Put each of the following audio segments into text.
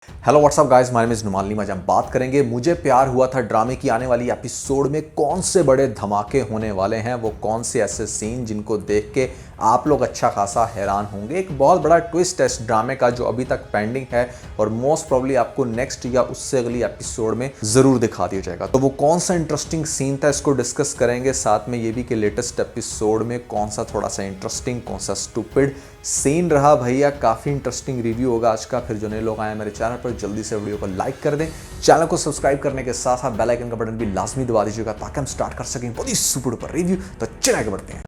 Hello what's up guys, my name is Numan Leem. आज हम बात करेंगे मुझे प्यार हुआ था ड्रामे की आने वाली एपिसोड में कौन से बड़े धमाके होने वाले हैं। वो कौन से ऐसे सीन जिनको देख के आप लोग अच्छा खासा हैरान होंगे। एक बहुत बड़ा ट्विस्ट है इस ड्रामे का जो अभी तक पेंडिंग है और मोस्ट प्रॉब्ली आपको नेक्स्ट या उससे अगली एपिसोड में जरूर दिखा दिया जाएगा। तो वो कौन सा इंटरेस्टिंग सीन था इसको डिस्कस करेंगे। साथ में ये भी कि लेटेस्ट एपिसोड में कौन सा थोड़ा सा इंटरेस्टिंग, कौन सा स्टूपिड सीन रहा। भैया काफ़ी इंटरेस्टिंग रिव्यू होगा आज का। फिर जो नए लोग आए मेरे चैनल पर जल्दी से वीडियो को लाइक कर दें, चैनल को सब्सक्राइब करने के साथ साथ बेल आइकन का बटन भी लाजमी दबा दीजिएगा ताकि हम स्टार्ट कर सकें बहुत ही सुपर डुपर रिव्यू। तो चलिए आगे बढ़ते हैं।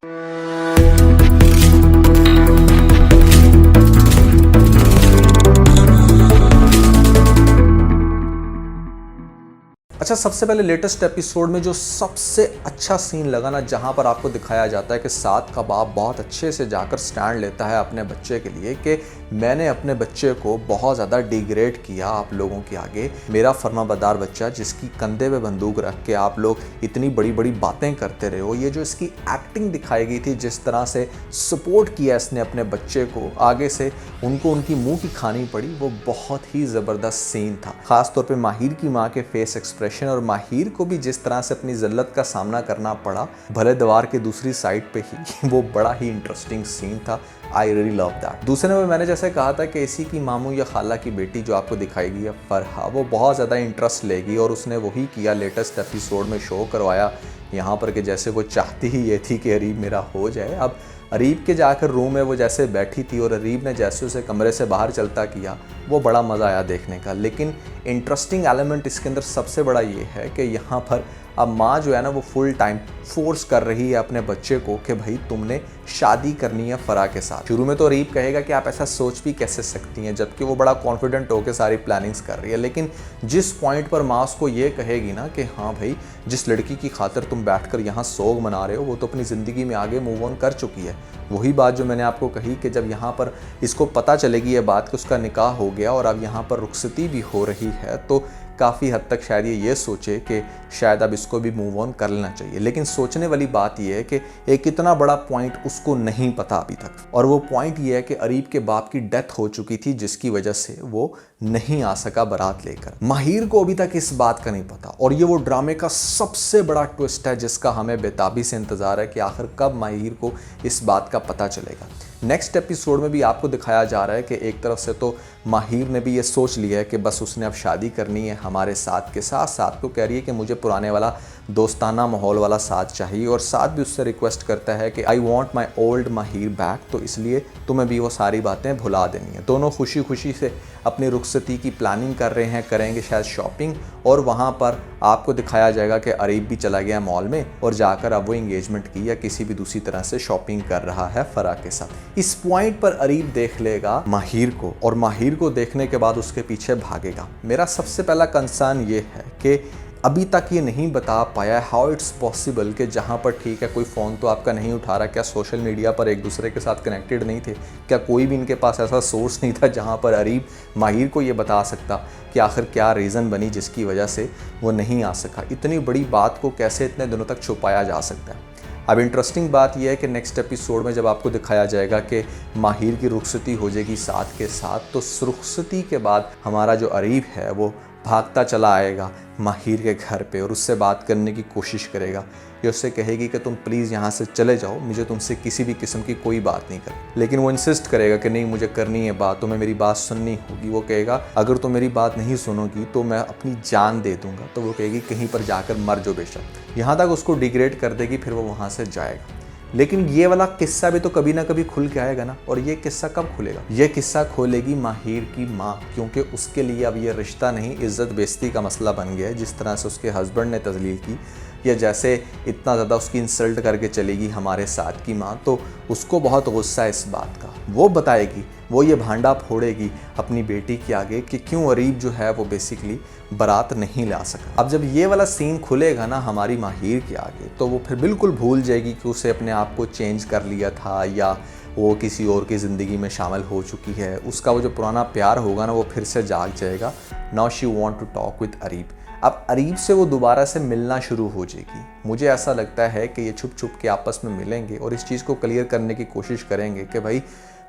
अच्छा, सबसे पहले लेटेस्ट एपिसोड में जो सबसे अच्छा सीन लगा ना, जहां पर आपको दिखाया जाता है कि साद का बाप बहुत अच्छे से जाकर स्टैंड लेता है अपने बच्चे के लिए कि मैंने अपने बच्चे को बहुत ज़्यादा डिग्रेड किया आप लोगों के आगे। मेरा फर्माबरदार बच्चा जिसकी कंधे पे बंदूक रख के आप लोग इतनी बड़ी बड़ी बातें करते रहे हो। ये जो इसकी एक्टिंग दिखाई गई थी, जिस तरह से सपोर्ट किया इसने अपने बच्चे को, आगे से उनको उनकी मुंह की खानी पड़ी, वो बहुत ही ज़बरदस्त सीन था। खासतौर पर माहिर की माँ के फेस एक्सप्रेशन और माहिर को भी जिस तरह से अपनी ज़िल्लत का सामना करना पड़ा भले दीवार के दूसरी साइड पे ही, वो बड़ा ही इंटरेस्टिंग सीन था। I really love that. दूसरे नंबर मैंने जैसे कहा था कि इसी की मामू या खाला की बेटी जो आपको दिखाई गई है फरहा, वो बहुत ज़्यादा इंटरेस्ट लेगी और उसने वही किया लेटेस्ट एपिसोड में शो करवाया यहाँ पर कि जैसे वो चाहती ही ये थी कि अरीब मेरा हो जाए। अब अरीब के जाकर रूम में वो जैसे बैठी थी और अरीब ने जैसे उसे कमरे से बाहर चलता किया, वो बड़ा मज़ा आया देखने का। लेकिन इंटरेस्टिंग एलिमेंट इसके अंदर सबसे बड़ा ये है कि यहाँ पर अब माँ जो है ना, वो फुल टाइम फोर्स कर रही है अपने बच्चे को कि भाई तुमने शादी करनी है फरा के साथ। शुरू में तो अरीब कहेगा कि आप ऐसा सोच भी कैसे सकती हैं, जबकि वो बड़ा कॉन्फिडेंट होकर सारी प्लानिंग्स कर रही है। लेकिन जिस पॉइंट पर माँ उसको ये कहेगी ना कि हाँ भाई, जिस लड़की की खातिर तुम बैठकर यहाँ सोग मना रहे हो वो तो अपनी ज़िंदगी में आगे मूव ऑन कर चुकी है। वही बात जो मैंने आपको कही कि जब यहाँ पर इसको पता चलेगी ये बात कि उसका निकाह हो गया और अब यहाँ पर रुखसती भी हो रही है, तो काफ़ी हद तक शायद ये सोचे कि शायद अब इसको भी मूव ऑन कर लेना चाहिए। लेकिन सोचने वाली बात यह है कि एक इतना बड़ा पॉइंट उसको नहीं पता अभी तक, और वो पॉइंट ये है कि अरीब के बाप की डेथ हो चुकी थी जिसकी वजह से वो नहीं आ सका बारात लेकर। माहिर को अभी तक इस बात का नहीं पता और ये वो ड्रामे का सबसे बड़ा ट्विस्ट है जिसका हमें बेताबी से इंतज़ार है कि आखिर कब माहिर को इस बात का पता चलेगा। नेक्स्ट एपिसोड में भी आपको दिखाया जा रहा है कि एक तरफ से तो माहिर ने भी ये सोच लिया है कि बस उसने अब शादी करनी है हमारे साथ के साथ। साथ को कह रही है कि मुझे पुराने वाला दोस्ताना माहौल वाला साथ चाहिए, और साथ भी उससे रिक्वेस्ट करता है कि आई वॉन्ट माई ओल्ड माहिर बैक, तो इसलिए तुम्हें भी वो सारी बातें भुला देनी है। दोनों खुशी खुशी से अपनी रुखसती की प्लानिंग कर रहे हैं, करेंगे शायद शॉपिंग, और वहाँ पर आपको दिखाया जाएगा कि अरीब भी चला गया मॉल में और जाकर अब वो इंगेजमेंट की या किसी भी दूसरी तरह से शॉपिंग कर रहा है फरा के साथ। इस पॉइंट पर अरीब देख लेगा माहिर को और माहिर को देखने के बाद उसके पीछे भागेगा। मेरा सबसे पहला कंसर्न ये है कि अभी तक ये नहीं बता पाया हाउ इट्स पॉसिबल कि जहाँ पर ठीक है कोई फ़ोन तो आपका नहीं उठा रहा, क्या सोशल मीडिया पर एक दूसरे के साथ कनेक्टेड नहीं थे, क्या कोई भी इनके पास ऐसा सोर्स नहीं था जहाँ पर अरीब माहिर को ये बता सकता कि आखिर क्या रीज़न बनी जिसकी वजह से वो नहीं आ सका। इतनी बड़ी बात को कैसे इतने दिनों तक छुपाया जा सकता है। अब इंटरेस्टिंग बात यह है कि नेक्स्ट एपिसोड में जब आपको दिखाया जाएगा कि माहिर की रुखसती हो जाएगी साथ के साथ, तो रुखसती के बाद हमारा जो अरीब है वो भागता चला आएगा माहिर के घर पे और उससे बात करने की कोशिश करेगा। ये उससे कहेगी कि तुम प्लीज़ यहाँ से चले जाओ, मुझे तुमसे किसी भी किस्म की कोई बात नहीं कर। लेकिन वो इंसिस्ट करेगा कि नहीं, मुझे करनी है बात, तुम्हें मेरी बात सुननी होगी। वो कहेगा अगर तुम मेरी बात नहीं सुनोगी तो मैं अपनी जान दे दूंगा। तो वो कहेगी कहीं पर जाकर मर जो बेशक। यहाँ तक उसको डिग्रेड कर देगी, फिर वो वहाँ से जाएगा। लेकिन ये वाला किस्सा भी तो कभी ना कभी खुल के आएगा ना, और ये किस्सा कब खुलेगा? ये किस्सा खोलेगी माहिर की माँ, क्योंकि उसके लिए अब ये रिश्ता नहीं इज्जत बेइज्जती का मसला बन गया है। जिस तरह से उसके हस्बैंड ने तजलील की या जैसे इतना ज़्यादा उसकी इंसल्ट करके चलेगी हमारे साथ की माँ, तो उसको बहुत गुस्सा है इस बात का। वो बताएगी, वो ये भांडा फोड़ेगी अपनी बेटी के आगे कि क्यों अरीब जो है वो बेसिकली बारात नहीं ला सका। अब जब ये वाला सीन खुलेगा ना हमारी माहिर के आगे, तो वो फिर बिल्कुल भूल जाएगी कि उसे अपने आप को चेंज कर लिया था या वो किसी और की ज़िंदगी में शामिल हो चुकी है। उसका वो जो पुराना प्यार होगा ना, वो फिर से जाग जाएगा। Now she want to talk with Areeb. अब अरीब से वो दोबारा से मिलना शुरू हो जाएगी। मुझे ऐसा लगता है कि ये छुप छुप के आपस में मिलेंगे और इस चीज़ को क्लियर करने की कोशिश करेंगे कि भाई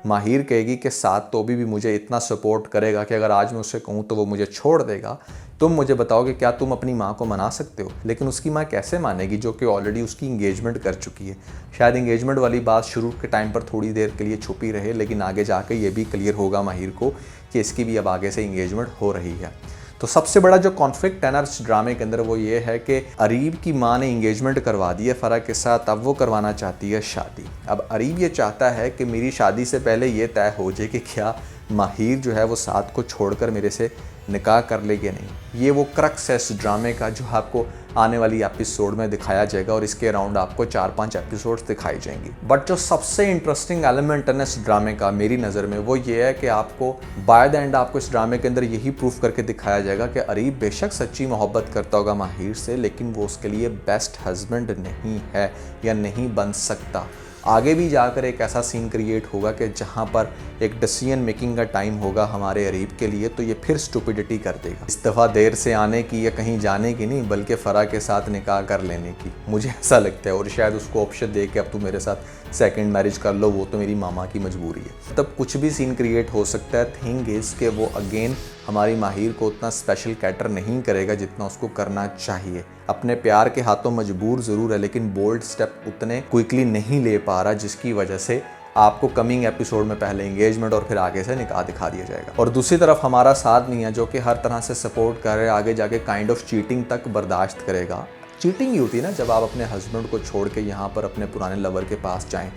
माहिर कहेगी कि साद तो भी मुझे इतना सपोर्ट करेगा कि अगर आज मैं उससे कहूँ तो वो मुझे छोड़ देगा, तुम मुझे बताओ कि क्या तुम अपनी माँ को मना सकते हो? लेकिन उसकी माँ कैसे मानेगी जो कि ऑलरेडी उसकी इंगेजमेंट कर चुकी है। शायद इंगेजमेंट वाली बात शुरू के टाइम पर थोड़ी देर के लिए छुपी रहे, लेकिन आगे जाके ये भी क्लियर होगा माहिर को कि इसकी भी अब आगे से इंगेजमेंट हो रही है। तो सबसे बड़ा जो कॉन्फ्लिक्ट है ना इस ड्रामे के अंदर वो ये है कि अरीब की माँ ने इंगेजमेंट करवा दी है फ़रा के साथ, अब वो करवाना चाहती है शादी। अब अरीब ये चाहता है कि मेरी शादी से पहले ये तय हो जाए कि क्या माहिर जो है वो साद को छोड़कर मेरे से निकाह कर लेगी नहीं। ये वो क्रक्स है इस ड्रामे का जो आपको आने वाली एपिसोड में दिखाया जाएगा और इसके अराउंड आपको 4-5 एपिसोड्स दिखाई जाएंगी। बट जो सबसे इंटरेस्टिंग एलिमेंट है ना इस ड्रामे का मेरी नज़र में वो ये है कि आपको बाय द एंड आपको इस ड्रामे के अंदर यही प्रूफ करके दिखाया जाएगा कि अरीब बेशक सच्ची मोहब्बत करता होगा माहिर से, लेकिन वो उसके लिए बेस्ट हस्बैंड नहीं है या नहीं बन सकता। आगे भी जाकर एक ऐसा सीन क्रिएट होगा कि जहाँ पर एक डिसीजन मेकिंग का टाइम होगा हमारे अरीब के लिए, तो ये फिर स्टुपिडिटी कर देगा। इस दफ़ा देर से आने की या कहीं जाने की नहीं, बल्कि फ़रा के साथ निकाह कर लेने की, मुझे ऐसा लगता है। और शायद उसको ऑप्शन दे के अब तू मेरे साथ सेकंड मैरिज कर लो, वो तो मेरी मामा की मजबूरी है। तब कुछ भी सीन क्रिएट हो सकता है। थिंग इज़ कि वो अगेन हमारी माहिर को उतना स्पेशल कैटर नहीं करेगा जितना उसको करना चाहिए। अपने प्यार के हाथों मजबूर ज़रूर है, लेकिन बोल्ड स्टेप उतने क्विकली नहीं ले पा रहा, जिसकी वजह से आपको कमिंग एपिसोड में पहले एंगेजमेंट और फिर आगे से निकाह दिखा दिया जाएगा। और दूसरी तरफ हमारा साथ नहीं है जो कि हर तरह से सपोर्ट कर रहे, आगे जाके काइंड ऑफ चीटिंग तक बर्दाश्त करेगा। चीटिंग ही होती है ना जब आप अपने हस्बैंड को छोड़ के यहाँ पर अपने पुराने लवर के पास जाएं,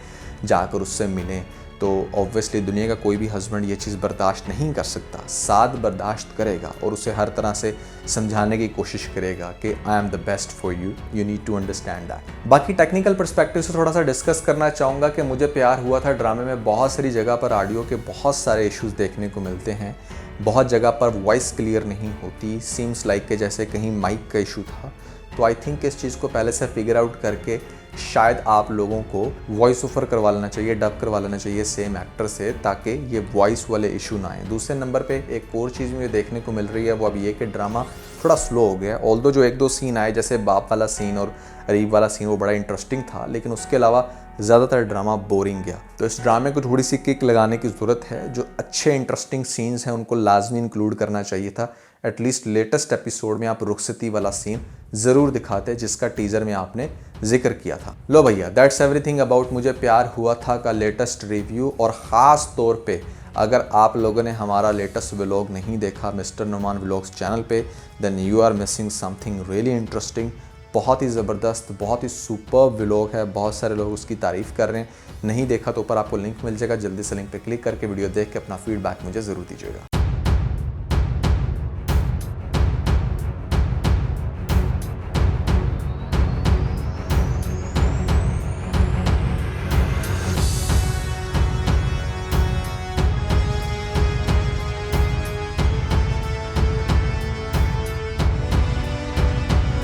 जाकर उससे मिलें, तो ऑब्वियसली दुनिया का कोई भी हस्बैंड ये चीज़ बर्दाश्त नहीं कर सकता। साद बर्दाश्त करेगा और उसे हर तरह से समझाने की कोशिश करेगा कि I am the best for you, you need to understand that. बाकी टेक्निकल पर्सपेक्टिव से थोड़ा सा डिस्कस करना चाहूँगा कि मुझे प्यार हुआ था ड्रामे में बहुत सारी जगह पर ऑडियो के बहुत सारे इश्यूज़ देखने को मिलते हैं। बहुत जगह पर वॉइस क्लियर नहीं होती, सीम्स लाइक के जैसे कहीं माइक का इशू था। तो आई थिंक इस चीज़ को पहले से फिगर आउट करके शायद आप लोगों को वॉइस ओवर करवा लेना चाहिए, डब करवा लेना चाहिए सेम एक्टर से, ताकि ये वॉइस वाले इशू ना आए। दूसरे नंबर पे एक और चीज़ मुझे देखने को मिल रही है, वो अब ये कि ड्रामा थोड़ा स्लो हो गया। ऑल्दो जो 1-2 सीन आए जैसे बाप वाला सीन और अरीब वाला सीन वो बड़ा इंटरेस्टिंग था, लेकिन उसके अलावा ज़्यादातर ड्रामा बोरिंग गया। तो इस ड्रामे को थोड़ी सी किक लगाने की ज़रूरत है। जो अच्छे इंटरेस्टिंग सीन्स हैं उनको लाजमी इंक्लूड करना चाहिए था। एटलीस्ट लेटेस्ट एपिसोड में आप रुखसती वाला सीन ज़रूर दिखाते जिसका टीज़र में आपने जिक्र किया था। लो भैया, दैट्स एवरीथिंग अबाउट मुझे प्यार हुआ था का लेटेस्ट रिव्यू। और ख़ास तौर पे अगर आप लोगों ने हमारा लेटेस्ट व्लॉग नहीं देखा मिस्टर नुमान व्लॉग्स चैनल पे, then you are missing something really interesting. बहुत ही ज़बरदस्त, बहुत ही सुपर व्लॉग है, बहुत सारे लोग उसकी तारीफ़ कर रहे हैं। नहीं देखा तो ऊपर आपको लिंक मिल जाएगा, जल्दी से लिंक पे क्लिक करके वीडियो देख के अपना फीडबैक मुझे ज़रूर दीजिएगा।